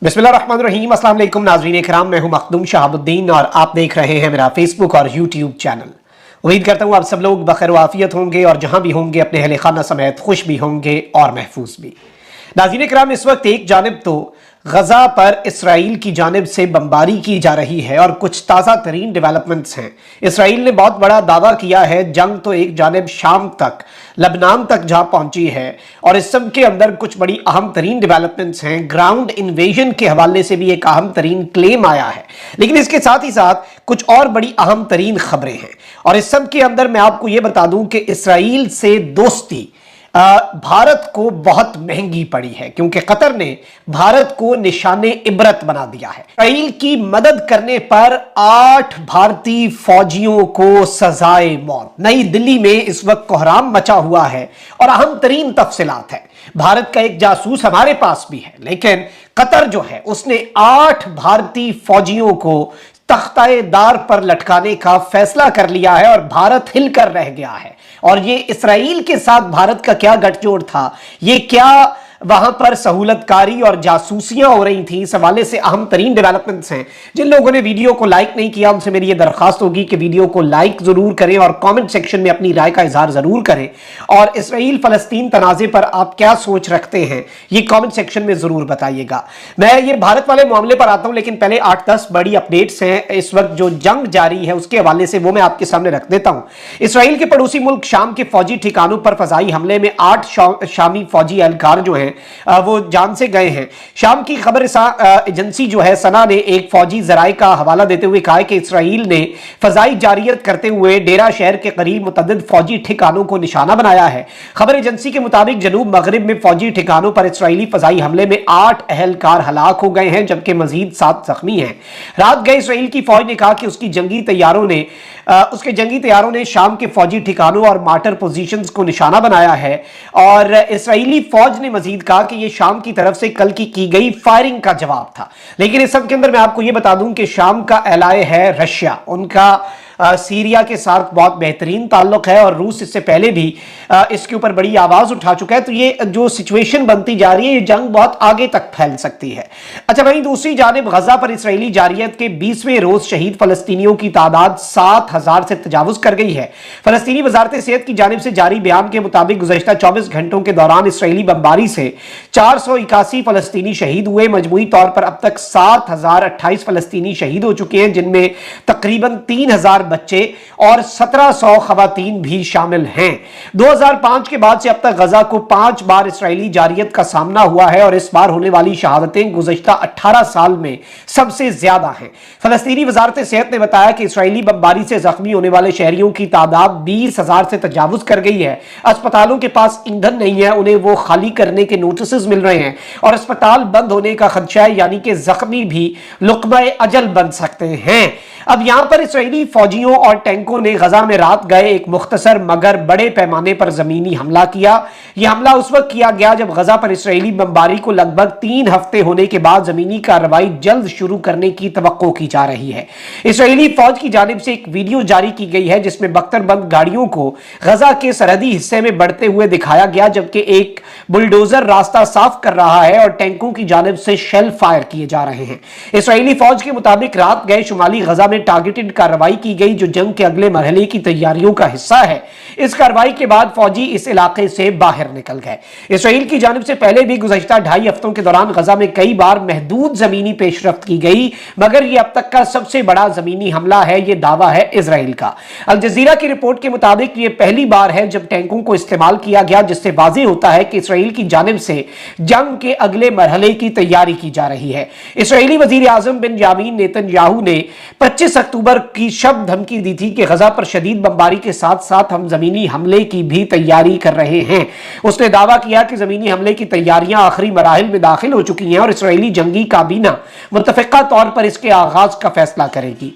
बिस्मिल्लाहिर्रहमानिर्रहीम। अस्सलाम वालेकुम नाज़रीन इकराम, मैं हूं मखदूम शहाबुद्दीन और आप देख रहे हैं मेरा फेसबुक और यूट्यूब चैनल। उम्मीद करता हूं आप सब लोग बखैर वाफियत होंगे और जहां भी होंगे अपने अहले खाना समेत खुश भी होंगे और महफूज भी। नाज़रीन इकराम, इस वक्त एक जानिब तो गजा पर इसराइल की जानिब से बमबारी की जा रही है और कुछ ताज़ा तरीन डेवलपमेंट्स हैं। इसराइल ने बहुत बड़ा दावा किया है, जंग तो एक जानिब शाम तक लबनान तक जा पहुंची है और इस सब के अंदर कुछ बड़ी अहम तरीन डेवलपमेंट्स हैं। ग्राउंड इन्वेजन के हवाले से भी एक अहम तरीन क्लेम आया है, लेकिन इसके साथ ही साथ कुछ और बड़ी अहम तरीन खबरें हैं। और इस सब के अंदर मैं आपको यह बता दूं कि इसराइल से दोस्ती भारत को बहुत महंगी पड़ी है, क्योंकि कतर ने भारत को निशाने इबरत बना दिया है। इसराइल की मदद करने पर 8 भारतीय फौजियों को सजाए मौत। नई दिल्ली में इस वक्त कोहराम मचा हुआ है और अहम तरीन तफसीलात है। भारत का एक जासूस हमारे पास भी है, लेकिन कतर जो है उसने 8 भारतीय फौजियों को तख्ताएदार पर लटकाने का फैसला कर लिया है और भारत हिलकर रह गया है। और ये इसराइल के साथ भारत का क्या गठजोड़ था, ये क्या वहां पर सहूलतकारी और जासूसियां हो रही थी, इस हवाले से अहम तरीन डेवलपमेंट्स हैं। जिन लोगों ने वीडियो को लाइक नहीं किया उनसे मेरी ये दरखास्त होगी कि वीडियो को लाइक जरूर करें और कमेंट सेक्शन में अपनी राय का इजहार जरूर करें। और इसराइल फलस्तीन तनाज़े पर आप क्या सोच रखते हैं ये कमेंट सेक्शन में जरूर बताइएगा। मैं ये भारत वाले मामले पर आता हूं, लेकिन पहले 8-10 बड़ी अपडेट्स हैं इस वक्त जो जंग जारी है उसके हवाले से, वो मैं आपके सामने रख देता हूं। इसराइल के पड़ोसी मुल्क शाम के फौजी ठिकानों पर फजाई हमले में 8 शामी फौजी एहलकार जो हैं वो जान से गए हैं। शाम की खबर एजेंसी जो है सना ने एक फौजी जराये का हवाला देते हुए कहा कि इसराइल ने फजाई जारियत करते हुए डेरा शहर के करीब मुतअद्दिद फौजी ठिकानों को निशाना बनाया है। खबर एजेंसी के मुताबिक जनूब मगरिब में फौजी ठिकानों पर इसराइली फजाई हमले में 8 एहलकार हलाक हो गए हैं, जबकि मजीद 7 जख्मी हैं। रात गए इसराइल की फौज ने कहा कि उसके जंगी तैयारों ने शाम के फौजी ठिकानों और मार्टर पोजीशंस को निशाना बनाया है। और इसराइली फौज ने मजीद कहा कि यह शाम की तरफ से कल की गई फायरिंग का जवाब था। लेकिन इस सब के अंदर मैं आपको यह बता दूं कि शाम का एलाय है रशिया, उनका सीरिया के साथ बहुत बेहतरीन ताल्लुक है और रूस इससे पहले भी इसके ऊपर बड़ी आवाज उठा चुका है। तो ये जो सिचुएशन बनती जा रही है, ये जंग बहुत आगे तक फैल सकती है। अच्छा, वहीं दूसरी जानिब गजा पर इसराइली जारियत के 20वें रोज शहीद फलस्तीनियों की तादाद 7000 से तजावुज कर गई है। फलस्तीनी वजारत सेहत की जानिब से जारी बयान के मुताबिक गुज़श्ता 24 घंटों के दौरान इसराइली बमबारी से 481 फलस्तीनी शहीद हुए। मजमूई तौर पर अब तक 7028 फलस्तीनी शहीद हो चुके हैं, जिनमें तकरीबन 3000 बच्चे और 1700 खवातीन भी शामिल हैं। 2005 के बाद से अब तक गजा को 5 बार इसराइली जारियत का सामना हुआ है और इस बार होने वाली शहादतें गुज़श्ता 18 साल में सबसे ज्यादा हैं। फलस्तीनी वजारत सेहत ने बताया कि इसराइली बमबारी से जख्मी होने वाले शहरियों की तादाद 20,000 से तजावुज कर गई है। अस्पतालों के पास ईंधन नहीं है, उन्हें वो खाली करने के नोटिस मिल रहे हैं और अस्पताल बंद होने का खदशा है, यानी कि जख्मी भी लुक़्मा अजल बन सकते हैं। अब यहां पर इसराइली फौजियों और टैंकों ने गजा में रात गए एक मुख्तसर मगर बड़े पैमाने पर जमीनी हमला किया। यह हमला उस वक्त किया गया जब गजा पर इसराइली बमबारी को लगभग 3 हफ्ते होने के बाद जमीनी कार्रवाई जल्द शुरू करने की तवक्को की जा रही है। इसराइली फौज की जानिब से एक वीडियो जारी की गई है जिसमें बख्तरबंद गाड़ियों को गजा के सरहदी हिस्से में बढ़ते हुए दिखाया गया, जबकि एक बुलडोजर रास्ता साफ कर रहा है और टैंकों की जानिब से शेल फायर किए जा रहे हैं। इसराइली फौज के मुताबिक रात गए शुमाली गजा में टारगेटेड कार्रवाई की गई जो जंग के अगले मरहले की तैयारियों का हिस्सा है। इस कार्रवाई के बाद फौजी इस इलाके से बाहर निकल गए। इसराइल की जानिब से पहले भी गुज़श्ता 2.5 हफ्तों के दौरान गजा में कई बार महदूद जमीनी पेशरफ्त की गई, मगर यह अब तक का सबसे बड़ा जमीनी हमला है, यह दावा है इसराइल का। अल जज़ीरा की रिपोर्ट के मुताबिक यह पहली बार है जब टैंकों को इस्तेमाल किया गया, जिससे वाज़ेह होता है कि इसराइल की जानिब से जंग के अगले मरहले की तैयारी की जा रही है। इसराइली वज़ीर आज़म बेंजामिन नेतन्याहू ने 25 अक्टूबर की शब धमकी दी थी कि गजा पर शदीद बमबारी के साथ साथ हम जमीनी हमले की भी तैयारी कर रहे हैं। उसने दावा किया कि जमीनी हमले की तैयारियां आखिरी मराहिल में दाखिल हो चुकी हैं और इसराइली जंगी काबीना मुतफ़िक़ा तौर पर इसके आगाज का फैसला करेगी।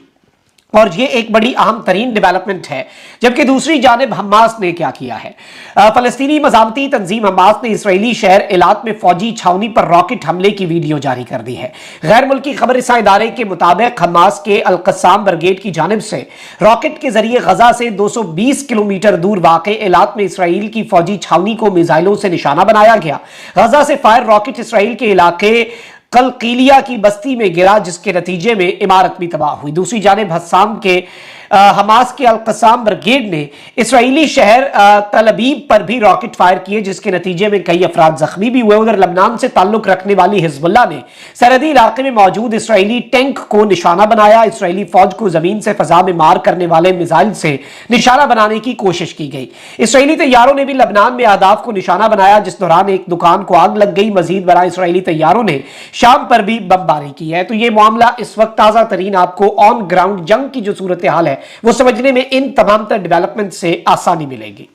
और ये एक बड़ी अहम तरीन डेवलपमेंट है। जबकि दूसरी जानिब हमास ने क्या किया है, फलस्तीनी मज़ामती तंजीम हमास ने इसराइली शहर इलात में फौजी छावनी पर रॉकेट हमले की वीडियो जारी कर दी है। गैर मुल्की खबर रसां इदारे के मुताबिक हमास के अल-क़स्साम ब्रिगेड की जानिब से रॉकेट के जरिए गजा से 220 किलोमीटर दूर वाक़े इलात में इसराइल की फौजी छावनी को मिसाइलों से निशाना बनाया गया। गजा से फायर रॉकेट इसराइल के इलाके कलकीलिया की बस्ती में गिरा, जिसके नतीजे में इमारत भी तबाह हुई। दूसरी जानिब हस्साम के हमास के अल-कसाम ब्रिगेड ने इसराइली शहर तल अबीब पर भी रॉकेट फायर किए, जिसके नतीजे में कई अफराद जख्मी भी हुए। उधर लबनान से ताल्लुक रखने वाली हिजबुल्लाह ने सरहदी इलाके में मौजूद इसराइली टैंक को निशाना बनाया। इसराइली फौज को जमीन से फजा में मार करने वाले मिसाइल से निशाना बनाने की कोशिश की गई। इसराइली तैयारों ने भी लबनान में अहदाफ को निशाना बनाया, जिस दौरान एक दुकान को आग लग गई। मजीद बड़ा इसराइली तैयारों ने शाम पर भी बमबारी की है। तो ये मामला इस वक्त ताजा तरीन आपको ऑन ग्राउंड जंग की जो सूरत हाल है वो समझने में इन तमाम तर डेवलपमेंट से आसानी मिलेगी।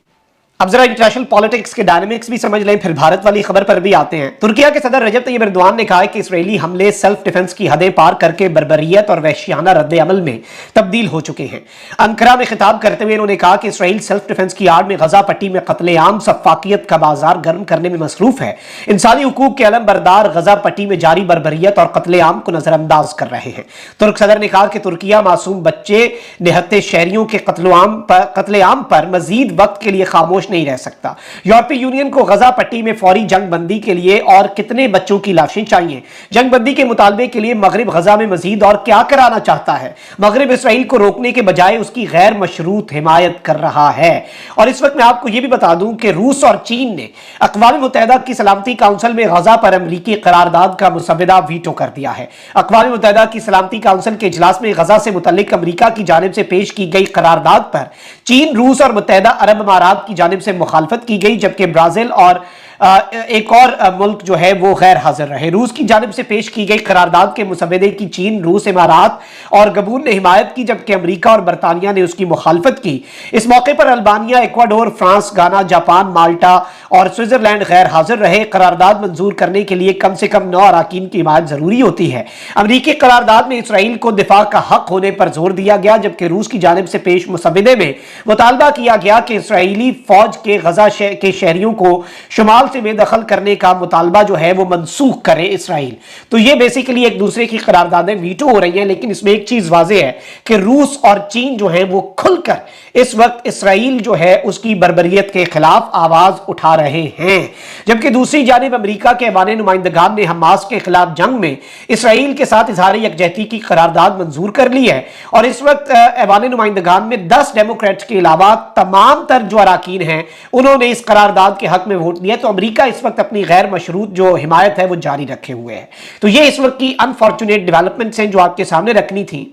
अब जरा इंटरनेशनल पॉलिटिक्स के डायनामिक्स भी समझ लें, फिर भारत वाली खबर पर भी आते हैं। तुर्किया के सदर रजब तैयब एर्दोआन ने कहा है कि इसराइली हमले सेल्फ डिफेंस की हदें पार करके बर्बरियत और वहशियाना रद्द अमल में तब्दील हो चुके हैं। अंकारा में खिताब करते हुए उन्होंने कहा कि इसराइल सेल्फ डिफेंस की आड़ में गजा पट्टी में कत्लेआम सफाकियत का बाजार गर्म करने में मसरूफ है। इंसानी हुकूक के अलम बरदार गजा पट्टी में जारी बर्बरियत और कत्लेआम को नजरअंदाज कर रहे हैं। तुर्क सदर ने कहा कि तुर्किया मासूम बच्चे निहत्ते शहरियों के कत्लेआम पर मजीद वक्त के लिए खामोश नहीं रह सकता। यूरोपीय यूनियन को गजा पट्टी में फौरी जंग बंदी के लिए और कितने बच्चों की लाशें चाहिए? जंग बंदी के मुतालबे के लिए मगरिब गजा में मजीद और क्या कराना चाहता है? मगरिब इसराइल को रोकने के बजाय उसकी गैर मशरूत हिमायत कर रहा है। और इस वक्त मैं आपको यह भी बता दूं कि रूस और चीन ने अक़वाम मुत्तहिदा की सलामती काउंसिल में गजा पर अमरीकी करारदाद का मुसव्वदा वीटो कर दिया है। अक़वाम मुत्तहिदा की सलामती काउंसिल के इजलास में गजा से मुतल्लिक अमरीका की जानिब से पेश की गई करारदाद पर चीन, रूस और मुत्तहिदा अरब अमारात की जानिब से मुखालफत की गई, जबकि ब्राजील और एक और मुल्क जो है वो गैर हाजिर रहे। रूस की जानिब से पेश की गई करारदाद के मुसव्वदे की चीन, रूस, इमारात और गबून ने हिमायत की, जबकि अमेरिका और बरतानिया ने उसकी मुखालफत की। इस मौके पर अल्बानिया, इक्वाडोर, फ्रांस, गाना, जापान, माल्टा और स्विट्जरलैंड गैर हाजिर रहे। करारदाद मंजूर करने के लिए कम से कम 9 अराकीन की हिमायत जरूरी होती है। अमरीकी करारदाद में इसराइल को दिफा का हक होने पर जोर दिया गया, जबकि रूस की जानिब से पेश मुसव्वदे में मुतालबा किया गया कि इसराइली फौज के गजा के शहरियों को शुमाल से बेदखल करने का मुतालबा जो है वो मनसूख करे इसराइल। तो ये बेसिकली एक दूसरे की करारदादें वीटो हो रही हैं, लेकिन इसमें एक चीज वाज़ेह है कि रूस और चीन जो है वो खुलकर इस वक्त इसराइल जो है उसकी बर्बरियत के खिलाफ आवाज उठा रहे हैं। जबकि दूसरी जानिब अमेरिका के ऐवान नुमाइंदगान ने हमास के खिलाफ जंग में इसराइल के साथ इजहार यकजहती की करारदाद मंजूर कर ली है। और इस वक्त ऐवान नुमाइंदगान में 10 डेमोक्रेट्स के अलावा तमाम तर जो अराकीन हैं उन्होंने इस करारदाद के हक में वोट दिया। तो अमेरिका इस वक्त अपनी गैर मशरूत जो हिमायत है वो जारी रखे हुए है। तो ये इस वक्त की अनफॉर्चुनेट डेवलपमेंट्स हैं जो आपके सामने रखनी थी।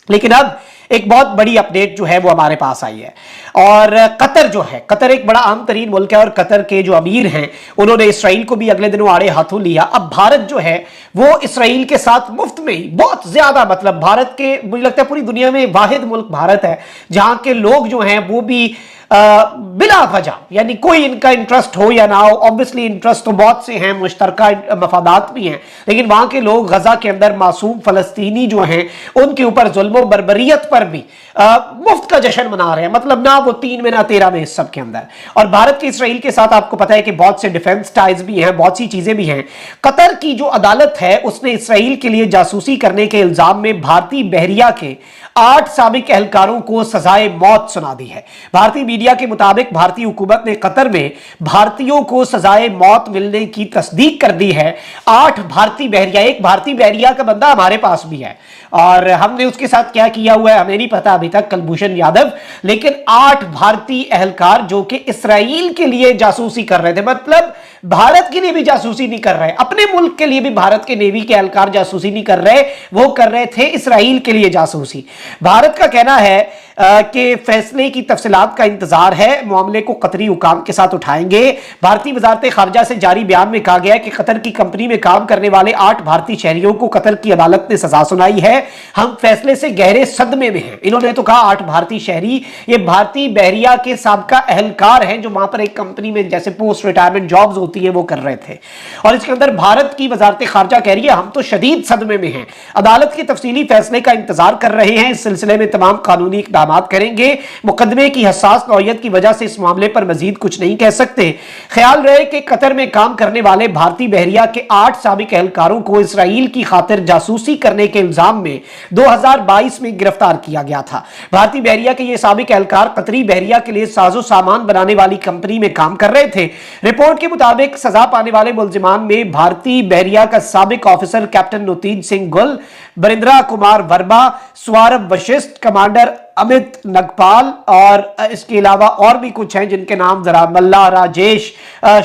लेकिन अब एक बहुत बड़ी अपडेट जो है वो हमारे पास आई है। और कतर जो है, कतर एक बड़ा आम तरीन मुल्क है और कतर के जो अमीर हैं उन्होंने इसराइल को भी अगले दिनों आड़े हाथों लिया। अब भारत जो है वो इसराइल के साथ मुफ्त में ही बहुत ज्यादा, मतलब भारत के, मुझे लगता है पूरी दुनिया में वाहिद मुल्क भारत है जहां के लोग जो हैं वो भी बिला वजह, यानी कोई इनका इंटरेस्ट हो या ना हो, ऑब्वियसली इंटरेस्ट तो बहुत से हैं, मुश्तरका मफादात भी हैं, लेकिन वहां के लोग गजा के अंदर मासूम फलस्तीनी जो हैं उनके ऊपर जुल्म और बर्बरियत पर भी मुफ्त का जश्न मना रहे हैं। मतलब ना वो 3 में ना 13 में, इस सब के अंदर। और भारत के इसराइल के साथ आपको पता है कि बहुत से डिफेंस टाइज भी हैं, बहुत सी चीजें भी हैं। कतर की जो अदालत है उसने इसराइल के लिए जासूसी करने के इल्जाम में भारतीय बहरिया के 8 साबिक एहलकारों को सजाए मौत सुना दी है। भारतीय मीडिया के मुताबिक भारतीय हुकूमत ने कतर में भारतीयों को सजाए मौत मिलने की तस्दीक कर दी है। 8 भारतीय बहरिया, एक भारतीय बहरिया का बंदा हमारे पास भी है और हमने उसके साथ क्या किया हुआ है हमें नहीं पता अभी तक, कुलभूषण यादव, लेकिन 8 भारतीय एहलकार जो कि इसराइल के लिए जासूसी कर रहे थे, मतलब भारत के लिए भी जासूसी नहीं कर रहे, अपने मुल्क के लिए भी भारत के नेवी के एहलकार जासूसी नहीं कर रहे, वो कर रहे थे इसराइल के लिए जासूसी। भारत का कहना है कि फैसले की तफसीलात का इंतजार है, मामले को कतरी हुकाम के साथ उठाएंगे। भारतीय वजारत खारजा से जारी बयान में कहा गया है कि कतर की कंपनी में काम करने वाले 8 भारतीय शहरियों को कतर की अदालत ने सजा सुनाई है। हम फैसले से गहरे सदमे में हैं। इन्होंने तो कहा 8 भारतीय शहरी, ये भारतीय बहरिया के साबका एहलकार हैं जो वहां पर एक कंपनी में जैसे पोस्ट रिटायरमेंट जॉब्स होती है वो कर रहे थे। और इसके अंदर भारत की वजारत खारजा कह रही है हम तो शदीद सदमे में हैं, अदालत के तफसीली फैसले का इंतजार कर रहे हैं, इस सिलसिले में तमाम कानूनी इकदाम करेंगे। मुकदमे की हसास नौयत की वजह से इस मामले पर मजीद कुछ नहीं कह सकते। ख्याल रहे कि कतर में काम करने वाले भारतीय बहरिया के 8 साबिक एहलकारों को इसराइल की खातिर जासूसी करने के इल्जाम में 2022 में गिरफ्तार किया गया था। भारतीय बहरिया के ये साबिक एहलकार कतरी बहरिया के लिए साजो सामान बनाने वाली कंपनी में काम कर रहे थे। रिपोर्ट के मुताबिक मुताबिक सजा पाने वाले मुलजिमान में भारतीय बहरिया का साबिक ऑफिसर कैप्टन नुतीज सिंह गुल, बरिंद्रा कुमार वर्मा, स्वारभ वशिष्ठ, कमांडर अमित नगपाल और इसके अलावा और भी कुछ हैं जिनके नाम जरा मल्ला राजेश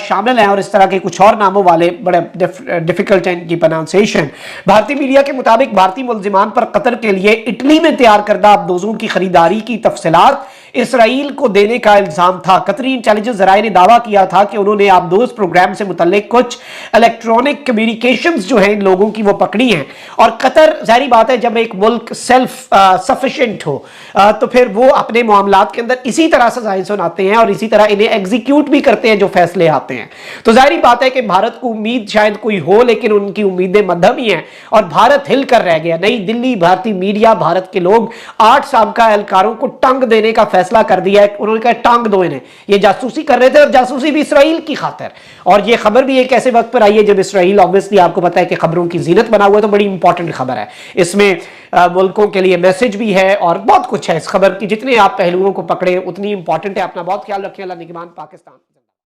शामिल हैं और इस तरह के कुछ और नामों वाले बड़े डिफिकल्ट हैं इनकी प्रोनाउंसिएशन। भारतीय मीडिया के मुताबिक भारतीय मुलजिमान पर कतर के लिए इटली में तैयार करदा अबदोजों की खरीदारी की तफसीलात इसराइल को देने का इल्जाम था। कतरी इंटेलिजेंस जराए ने दावा किया था कि उन्होंने आबदोज प्रोग्राम से मुतल्लिक कुछ इलेक्ट्रॉनिक कम्युनिकेशंस जो हैं इन लोगों की वो पकड़ी हैं। और कतर जाहिर बात है जब एक मुल्क सेल्फ सफिशिएंट हो तो फिर वो अपने मामलात के अंदर इसी तरह सजाएं सुनाते हैं और इसी तरह इन्हें एग्जीक्यूट भी करते हैं जो फैसले आते हैं। तो जाहिर बात है कि भारत को उम्मीद शायद कोई हो, लेकिन उनकी उम्मीदें मध्यम ही हैं और भारत हिल कर रह गया। नई दिल्ली, भारतीय मीडिया, भारत के लोग 8 साबका एहलकारों को टंग देने का फैसला कर दिया है। उन्होंने कहा टांग दो इन्हें, ये जासूसी कर रहे थे और जासूसी भी इसराइल की खातिर। और ये खबर भी एक ऐसे वक्त पर आई है जब इसराइल ऑब्वियसली आपको पता है कि खबरों की जीनत बना हुआ है, तो बड़ी इंपॉर्टेंट खबर है। इसमें मुल्कों के लिए मैसेज भी है और बहुत कुछ है इस खबर की। जितने आप पहलुओं को पकड़े उतनी इंपॉर्टेंट है। अपना बहुत ख्याल रखें। अल्लाह निगहबान पाकिस्तान।